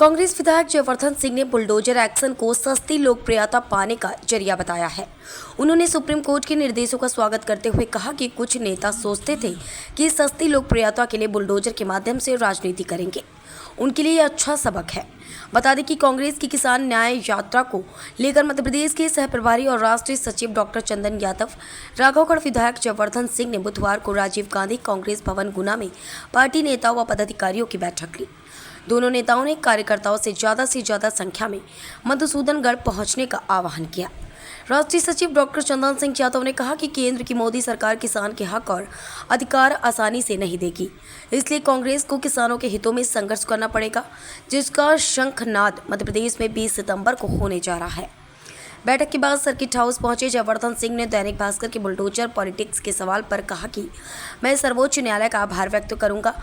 कांग्रेस विधायक जयवर्धन सिंह ने bulldozer action को सस्ती लोकप्रियता पाने का जरिया बताया है। उन्होंने सुप्रीम कोर्ट के निर्देशों का स्वागत करते हुए कहा कि कुछ नेता सोचते थे कि सस्ती लोकप्रियता के लिए बुलडोजर के माध्यम से राजनीति करेंगे। उनके लिए यह अच्छा सबक है। बता दें कि कांग्रेस की किसान न्याय यात्रा को लेकर मध्य प्रदेश के सह प्रभारी और राष्ट्रीय सचिव डॉक्टर चंदन यादव, राघवगढ़ विधायक जयवर्धन सिंह ने बुधवार को राजीव गांधी कांग्रेस भवन गुना में पार्टी नेताओं व पदाधिकारियों की बैठक ली। दोनों नेताओं ने कार्यकर्ताओं से ज़्यादा संख्या में मधुसूदनगढ़ पहुंचने का आह्वान किया। राष्ट्रीय सचिव डॉक्टर चंदन सिंह यादव ने कहा कि केंद्र की मोदी सरकार किसान के हक और अधिकार आसानी से नहीं देगी, इसलिए कांग्रेस को किसानों के हितों में संघर्ष करना पड़ेगा, जिसका शंखनाद मध्य प्रदेश में 20 सितंबर को होने जा रहा है। बैठक के बाद सर्किट हाउस पहुंचे जयवर्धन सिंह ने दैनिक भास्कर के बुलडोजर पॉलिटिक्स के सवाल पर कहा कि मैं सर्वोच्च न्यायालय का आभार व्यक्त करूंगा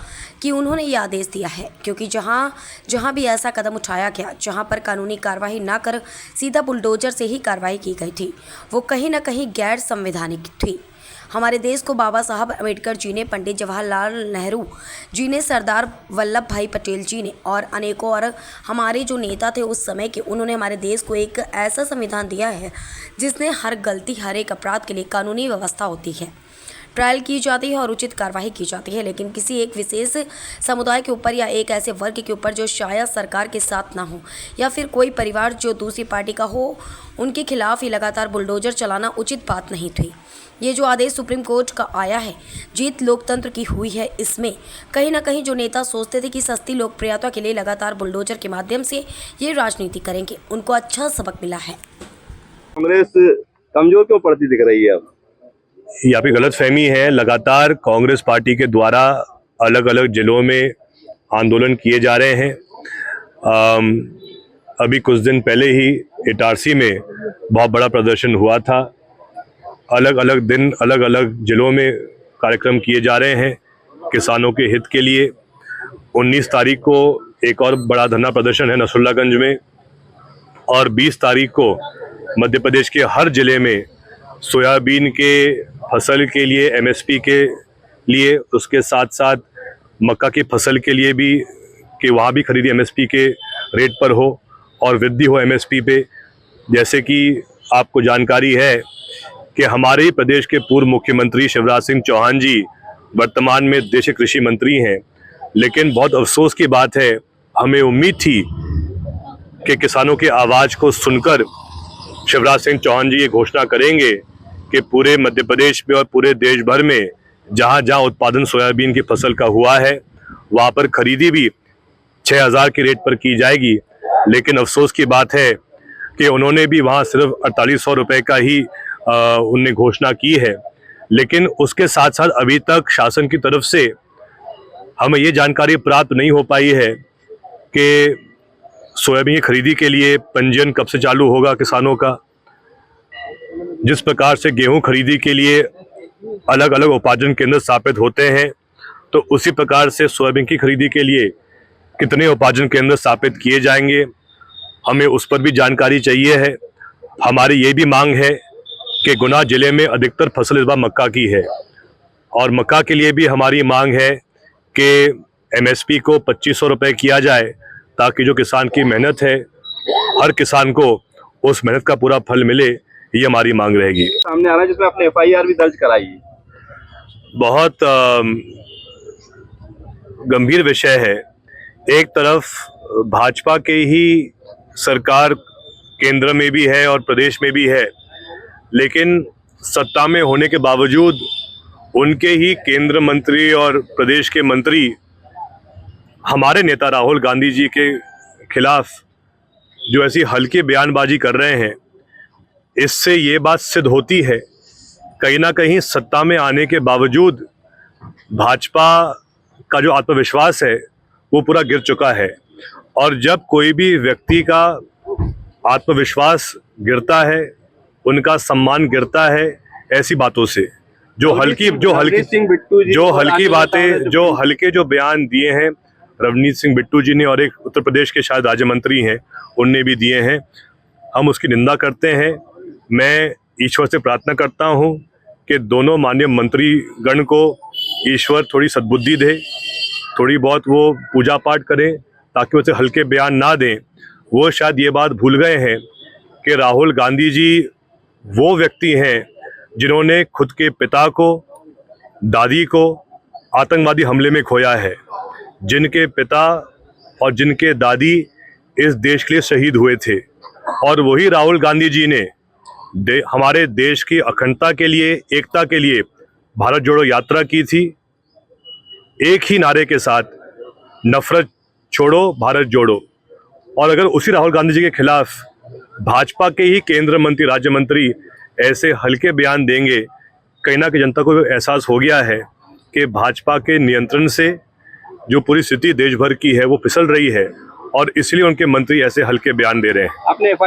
कि उन्होंने ये आदेश दिया है, क्योंकि जहां भी ऐसा कदम उठाया गया जहां पर कानूनी कार्रवाई न कर सीधा बुलडोजर से ही कार्रवाई की गई थी, वो कहीं न कहीं गैर संवैधानिक थी। हमारे देश को बाबा साहब अम्बेडकर जी ने, पंडित जवाहरलाल नेहरू जी ने, सरदार वल्लभ भाई पटेल जी ने और अनेकों और हमारे जो नेता थे उस समय के, उन्होंने हमारे देश को एक ऐसा संविधान दिया है जिसने हर गलती, हर एक अपराध के लिए कानूनी व्यवस्था होती है, ट्रायल की जाती है और उचित कार्रवाई की जाती है। लेकिन किसी एक विशेष समुदाय के ऊपर या एक ऐसे वर्ग के ऊपर जो शायद सरकार के साथ ना हो या फिर कोई परिवार जो दूसरी पार्टी का हो, उनके खिलाफ ही लगातार बुलडोजर चलाना उचित बात नहीं थी। ये जो आदेश सुप्रीम कोर्ट का आया है, जीत लोकतंत्र की हुई है। इसमें कहीं ना कहीं जो नेता सोचते थे कि सस्ती लोकप्रियता के लिए लगातार बुलडोजर के माध्यम से ये राजनीति करेंगे, उनको अच्छा सबक मिला है। कांग्रेस कमजोर क्यों पड़ती दिख रही है अब? यहाँ पे गलतफहमी है। लगातार कांग्रेस पार्टी के द्वारा अलग अलग जिलों में आंदोलन किए जा रहे हैं। अभी कुछ दिन पहले ही इटारसी में बहुत बड़ा प्रदर्शन हुआ था। अलग अलग दिन अलग अलग जिलों में कार्यक्रम किए जा रहे हैं किसानों के हित के लिए। 19 तारीख को एक और बड़ा धरना प्रदर्शन है नसरुल्लागंज में, और 20 तारीख को मध्य प्रदेश के हर जिले में सोयाबीन के फसल के लिए एमएसपी के लिए, उसके साथ साथ मक्का की फसल के लिए भी कि वहाँ भी खरीदी एमएसपी के रेट पर हो और वृद्धि हो एमएसपी पे। जैसे कि आपको जानकारी है कि हमारे ही प्रदेश के पूर्व मुख्यमंत्री शिवराज सिंह चौहान जी वर्तमान में देश के कृषि मंत्री हैं, लेकिन बहुत अफसोस की बात है, हमें उम्मीद थी कि किसानों की आवाज़ को सुनकर शिवराज सिंह चौहान जी ये घोषणा करेंगे कि पूरे मध्य प्रदेश में और पूरे देश भर में जहां जहां उत्पादन सोयाबीन की फसल का हुआ है वहां पर खरीदी भी 6000 के रेट पर की जाएगी। लेकिन अफसोस की बात है कि उन्होंने भी वहां सिर्फ 4800 रुपये का ही उनने घोषणा की है। लेकिन उसके साथ साथ अभी तक शासन की तरफ से हमें ये जानकारी प्राप्त नहीं हो पाई है कि सोयाबीन की खरीदी के लिए पंजीयन कब से चालू होगा किसानों का। जिस प्रकार से गेहूं खरीदी के लिए अलग अलग उपार्जन केंद्र स्थापित होते हैं, तो उसी प्रकार से सोयाबीन की खरीदी के लिए कितने उपार्जन केंद्र स्थापित किए जाएंगे, हमें उस पर भी जानकारी चाहिए है। हमारी ये भी मांग है कि गुना जिले में अधिकतर फसल इस बार मक्का की है, और मक्का के लिए भी हमारी मांग है कि एमएसपी को 2500 रुपये किया जाए, ताकि जो किसान की मेहनत है हर किसान को उस मेहनत का पूरा फल मिले। ये हमारी मांग रहेगी। सामने आ रहा है जिसमें आपने एफआईआर भी दर्ज कराई है। बहुत गंभीर विषय है। एक तरफ भाजपा के ही सरकार केंद्र में भी है और प्रदेश में भी है, लेकिन सत्ता में होने के बावजूद उनके ही केंद्र मंत्री और प्रदेश के मंत्री हमारे नेता राहुल गांधी जी के खिलाफ जो ऐसी हल्की बयानबाजी कर रहे हैं, इससे ये बात सिद्ध होती है कहीं ना कहीं सत्ता में आने के बावजूद भाजपा का जो आत्मविश्वास है वो पूरा गिर चुका है। और जब कोई भी व्यक्ति का आत्मविश्वास गिरता है, उनका सम्मान गिरता है ऐसी बातों से, जो हल्के बयान दिए हैं रवनीत सिंह बिट्टू जी ने, और एक उत्तर प्रदेश के शायद राज्य मंत्री हैं उनने भी दिए हैं, हम उसकी निंदा करते हैं। मैं ईश्वर से प्रार्थना करता हूं कि दोनों माननीय मंत्रीगण को ईश्वर थोड़ी सद्बुद्धि दे, थोड़ी बहुत वो पूजा पाठ करें ताकि उसे हल्के बयान ना दें, वो शायद ये बात भूल गए हैं कि राहुल गांधी जी वो व्यक्ति हैं जिन्होंने खुद के पिता को, दादी को आतंकवादी हमले में खोया है, जिनके पिता और जिनके दादी इस देश के लिए शहीद हुए थे। और वही राहुल गांधी जी ने हमारे देश की अखंडता के लिए, एकता के लिए भारत जोड़ो यात्रा की थी, एक ही नारे के साथ, नफरत छोड़ो भारत जोड़ो। और अगर उसी राहुल गांधी जी के खिलाफ भाजपा के ही केंद्र मंत्री, राज्य मंत्री ऐसे हल्के बयान देंगे, कहीं ना कहीं जनता को एहसास हो गया है कि भाजपा के नियंत्रण से जो पूरी स्थिति देश भर की है वो फिसल रही है, और इसलिए उनके मंत्री ऐसे हल्के बयान दे रहे हैं। आपने